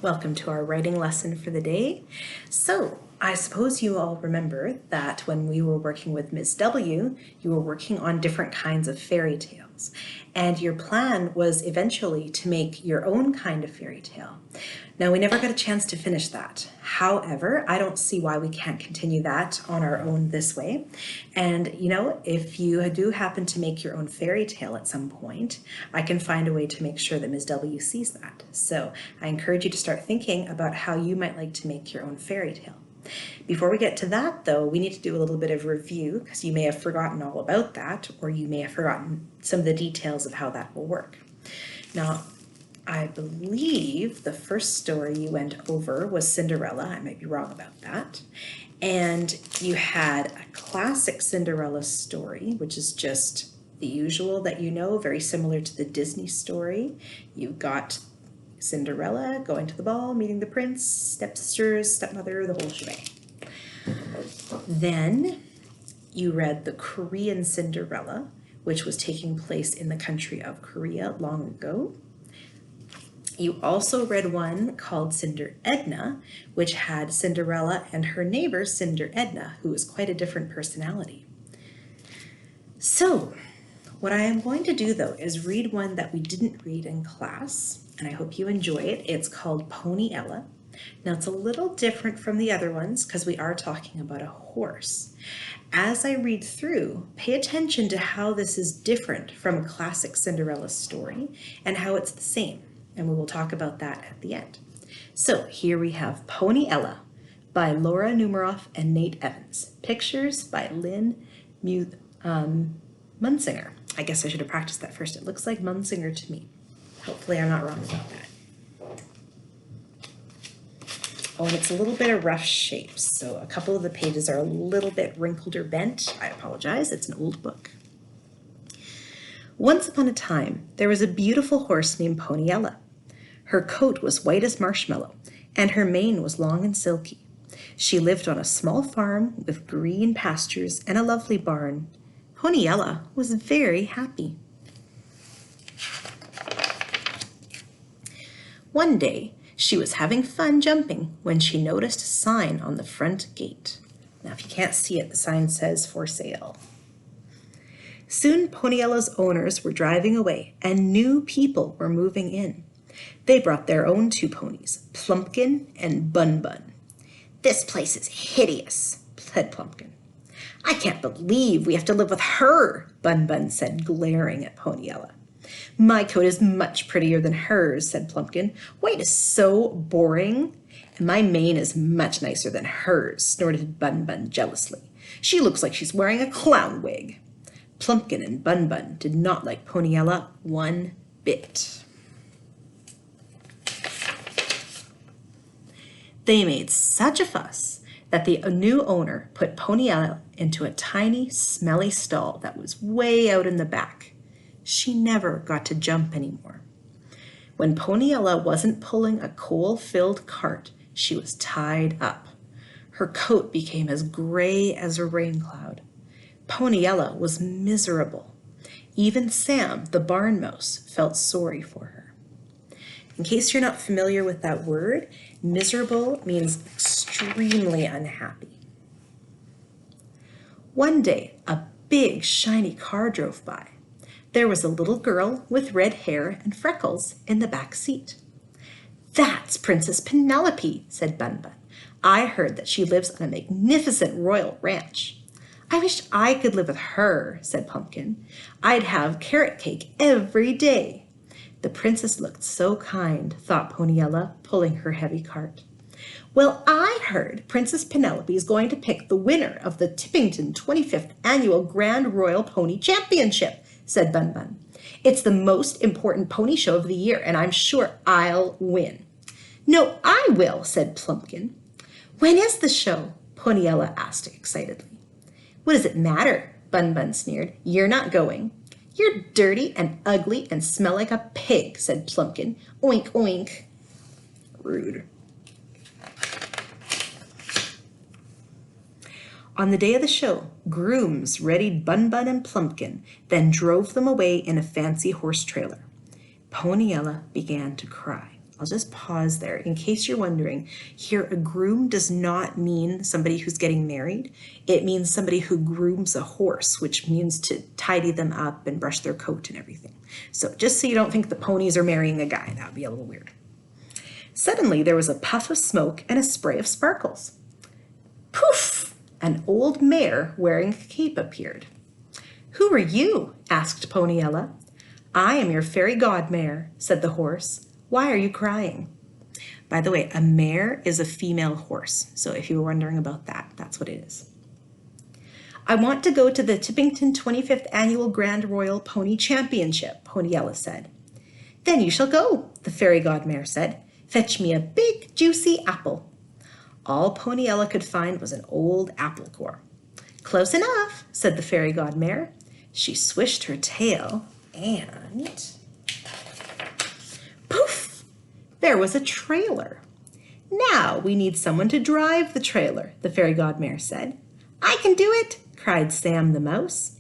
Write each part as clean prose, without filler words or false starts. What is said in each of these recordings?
Welcome to our writing lesson for the day. So, I suppose you all remember that when we were working with Ms. W, you were working on different kinds of fairy tales. And your plan was eventually to make your own kind of fairy tale. Now, we never got a chance to finish that. However, I don't see why we can't continue that on our own this way. And, if you do happen to make your own fairy tale at some point, I can find a way to make sure that Ms. W sees that. So I encourage you to start thinking about how you might like to make your own fairy tale. Before we get to that, though, we need to do a little bit of review because you may have forgotten all about that, or you may have forgotten some of the details of how that will work. Now, I believe the first story you went over was Cinderella. I might be wrong about that. And you had a classic Cinderella story, which is just the usual that you know, very similar to the Disney story. You got Cinderella going to the ball, meeting the prince, stepsisters, stepmother, the whole shebang. Then you read the Korean Cinderella, which was taking place in the country of Korea long ago. You also read one called Cinder Edna, which had Cinderella and her neighbor Cinder Edna, who was quite a different personality. So, what I am going to do though is read one that we didn't read in class, and I hope you enjoy it. It's called Pony Ella. Now it's a little different from the other ones because we are talking about a horse. As I read through, pay attention to how this is different from a classic Cinderella story and how it's the same, and we will talk about that at the end. So here we have Pony Ella by Laura Numeroff and Nate Evans. Pictures by Lynn Munsinger. I guess I should have practiced that first. It looks like Munsinger to me. Hopefully I'm not wrong about that. Oh, and it's a little bit of rough shapes, so a couple of the pages are a little bit wrinkled or bent. I apologize, it's an old book. Once upon a time, there was a beautiful horse named Pony Ella. Her coat was white as marshmallow, and her mane was long and silky. She lived on a small farm with green pastures and a lovely barn. Pony Ella was very happy. One day, she was having fun jumping when she noticed a sign on the front gate. Now, if you can't see it, the sign says "For Sale." Soon, Pony Ella's owners were driving away, and new people were moving in. They brought their own two ponies, Plumpkin and Bun Bun. "This place is hideous," said Plumpkin. "I can't believe we have to live with her," Bun Bun said, glaring at Pony Ella. "My coat is much prettier than hers," said Plumpkin. "White is so boring." "And my mane is much nicer than hers," snorted Bun Bun jealously. "She looks like she's wearing a clown wig." Plumpkin and Bun Bun did not like Pony Ella one bit. They made such a fuss that the new owner put Pony Ella into a tiny, smelly stall that was way out in the back. She never got to jump anymore. When Pony Ella wasn't pulling a coal-filled cart, she was tied up. Her coat became as gray as a rain cloud. Pony Ella was miserable. Even Sam, the barn mouse, felt sorry for her. In case you're not familiar with that word, miserable means extremely unhappy. One day, a big, shiny car drove by. There was a little girl with red hair and freckles in the back seat. "That's Princess Penelope," said Bun Bun. "I heard that she lives on a magnificent royal ranch." "I wish I could live with her," said Pumpkin. "I'd have carrot cake every day." The princess looked so kind, thought Pony Ella, pulling her heavy cart. "Well, I heard Princess Penelope is going to pick the winner of the Tippington 25th Annual Grand Royal Pony Championship," said Bun Bun. "It's the most important pony show of the year, and I'm sure I'll win." "No, I will," said Plumpkin. "When is the show?" Pony Ella asked excitedly. "What does it matter?" Bun Bun sneered. "You're not going." "You're dirty and ugly and smell like a pig," said Plumpkin. "Oink, oink." Rude. On the day of the show, grooms readied Bun Bun and Plumpkin, then drove them away in a fancy horse trailer. Pony Ella began to cry. I'll just pause there. In case you're wondering, here a groom does not mean somebody who's getting married. It means somebody who grooms a horse, which means to tidy them up and brush their coat and everything. So just so you don't think the ponies are marrying a guy, that would be a little weird. Suddenly there was a puff of smoke and a spray of sparkles. Poof! An old mare wearing a cape appeared. "Who are you?" asked Poniella. "I am your fairy godmare," said the horse. "Why are you crying?" By the way, a mare is a female horse. So if you were wondering about that, that's what it is. "I want to go to the Tippington 25th Annual Grand Royal Pony Championship," Poniella said. "Then you shall go," the fairy godmare said. "Fetch me a big, juicy apple." All Poniella could find was an old apple core. "Close enough," said the fairy godmare. She swished her tail and poof! There was a trailer. "Now we need someone to drive the trailer," the fairy godmare said. "I can do it," cried Sam the mouse.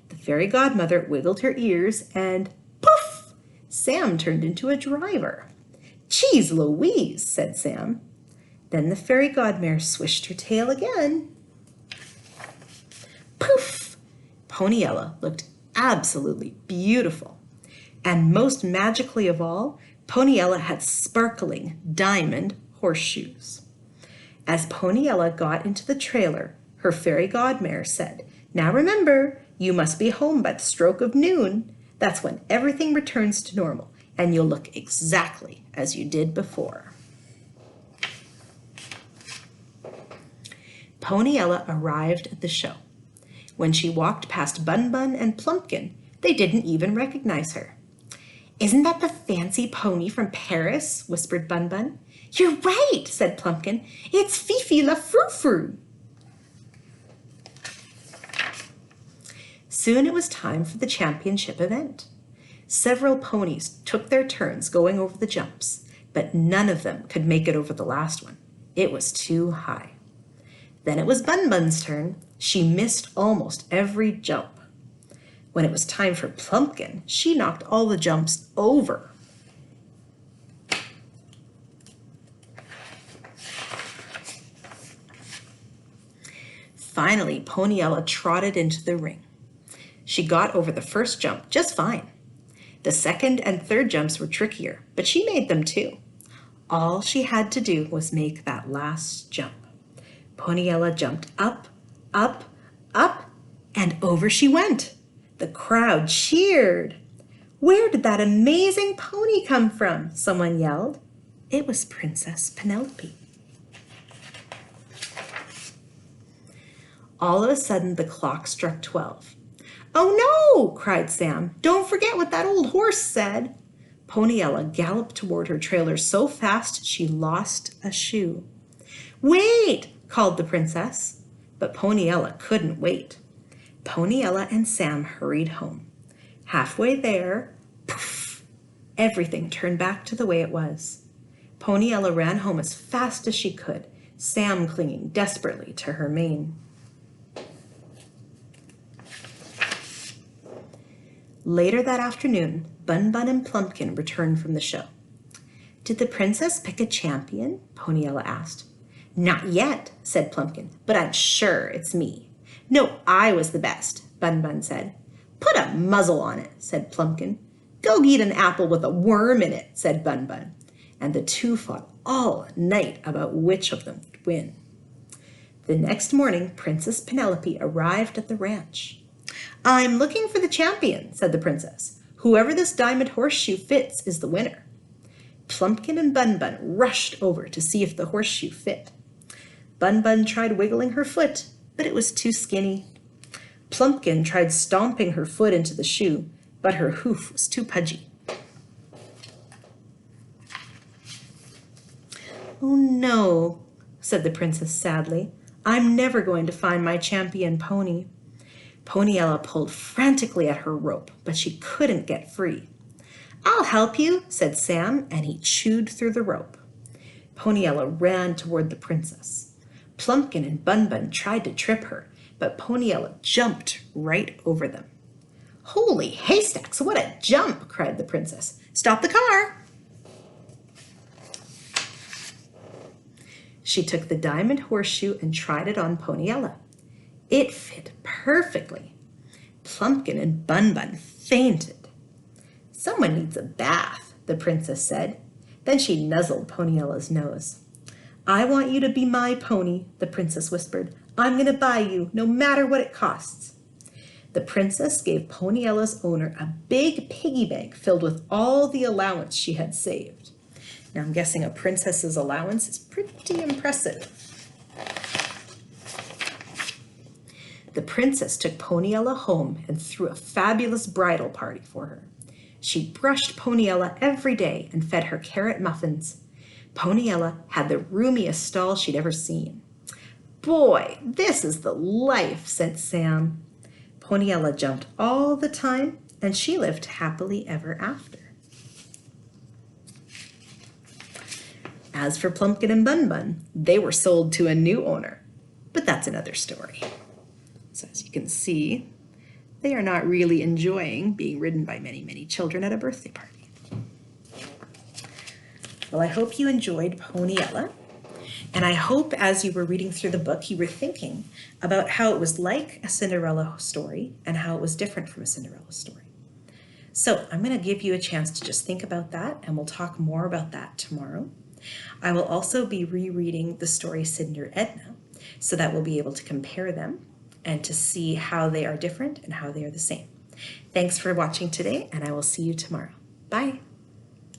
The fairy godmother wiggled her ears and poof! Sam turned into a driver. "Geez Louise," said Sam. Then the fairy godmare swished her tail again. Poof! Poniella looked absolutely beautiful. And most magically of all, Poniella had sparkling diamond horseshoes. As Poniella got into the trailer, her fairy godmare said, "Now remember, you must be home by the stroke of noon. That's when everything returns to normal, and you'll look exactly as you did before." Poniella arrived at the show. When she walked past Bun Bun and Plumpkin, they didn't even recognize her. "Isn't that the fancy pony from Paris?" whispered Bun Bun. "You're right," said Plumpkin. "It's Fifi la Frou Frou." Soon it was time for the championship event. Several ponies took their turns going over the jumps, but none of them could make it over the last one. It was too high. Then it was Bun Bun's turn. She missed almost every jump. When it was time for Plumpkin, she knocked all the jumps over. Finally, Poniella trotted into the ring. She got over the first jump just fine. The second and third jumps were trickier, but she made them too. All she had to do was make that last jump. Poniella jumped up, up, up, and over she went. The crowd cheered. "Where did that amazing pony come from?" someone yelled. It was Princess Penelope. All of a sudden, the clock struck 12. "Oh no!" cried Sam. "Don't forget what that old horse said." Poniella galloped toward her trailer so fast she lost a shoe. "Wait!" called the princess. But Poniella couldn't wait. Poniella and Sam hurried home. Halfway there, poof, everything turned back to the way it was. Poniella ran home as fast as she could, Sam clinging desperately to her mane. Later that afternoon, Bun Bun and Plumpkin returned from the show. "Did the princess pick a champion?" Poniella asked. "Not yet," said Plumpkin, "but I'm sure it's me." "No, I was the best," Bun Bun said. "Put a muzzle on it," said Plumpkin. "Go eat an apple with a worm in it," said Bun Bun. And the two fought all night about which of them would win. The next morning, Princess Penelope arrived at the ranch. "I'm looking for the champion," said the princess. "Whoever this diamond horseshoe fits is the winner." Plumpkin and Bun Bun rushed over to see if the horseshoe fit. Bun Bun tried wiggling her foot, but it was too skinny. Plumpkin tried stomping her foot into the shoe, but her hoof was too pudgy. "Oh no," said the princess sadly. "I'm never going to find my champion pony." Poniella pulled frantically at her rope, but she couldn't get free. "I'll help you," said Sam, and he chewed through the rope. Poniella ran toward the princess. Plumpkin and Bun Bun tried to trip her, but Poniella jumped right over them. "Holy haystacks, what a jump!" cried the princess. "Stop the car!" She took the diamond horseshoe and tried it on Poniella. It fit perfectly. Plumpkin and Bun Bun fainted. "Someone needs a bath," the princess said. Then she nuzzled Poniella's nose. "I want you to be my pony," the princess whispered. "I'm going to buy you, no matter what it costs." The princess gave Poniella's owner a big piggy bank filled with all the allowance she had saved. Now I'm guessing a princess's allowance is pretty impressive. The princess took Poniella home and threw a fabulous bridal party for her. She brushed Poniella every day and fed her carrot muffins. Poniella had the roomiest stall she'd ever seen. "Boy, this is the life," said Sam. Poniella jumped all the time, and she lived happily ever after. As for Plumpkin and Bun Bun, they were sold to a new owner, but that's another story. So as you can see, they are not really enjoying being ridden by many, many children at a birthday party. Well, I hope you enjoyed Poniella, and I hope as you were reading through the book, you were thinking about how it was like a Cinderella story and how it was different from a Cinderella story. So I'm going to give you a chance to just think about that, and we'll talk more about that tomorrow. I will also be rereading the story Cinder Edna, so that we'll be able to compare them and to see how they are different and how they are the same. Thanks for watching today, and I will see you tomorrow. Bye.